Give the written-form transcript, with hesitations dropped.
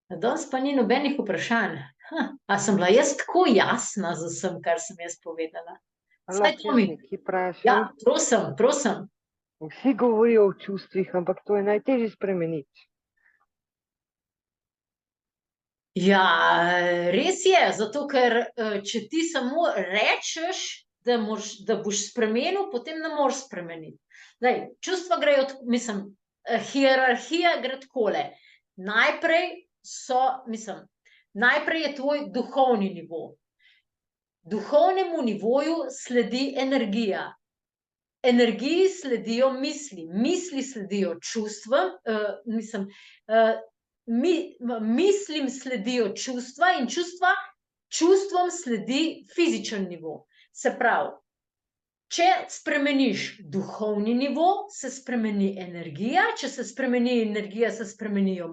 Danes pa ni nobenih vprašanj. A sem bila jaz tako jasna z vsem, kar sem jaz povedala? A Saj lahko to jaz mi... nekaj Ja, vprašam? prosim, prosim. Vsi govorijo o čustvih, ampak to je najtežje spremeniti. Ja, res je, zato ker če ti samo rečeš, da boš spremenil, potem ne moreš spremeniti. Zdaj, čustva grejo, mislim, hierarhija gre takole. Najprej je tvoj duhovni nivo. Duhovnemu nivoju sledi energija. Energiji sledijo misli, misli sledijo čustvom, mislim sledijo čustva in čustvom sledi fizičen nivo. Se pravi, če spremeniš duhovni nivo, se spremeni energija, če se spremeni energija, se spremenijo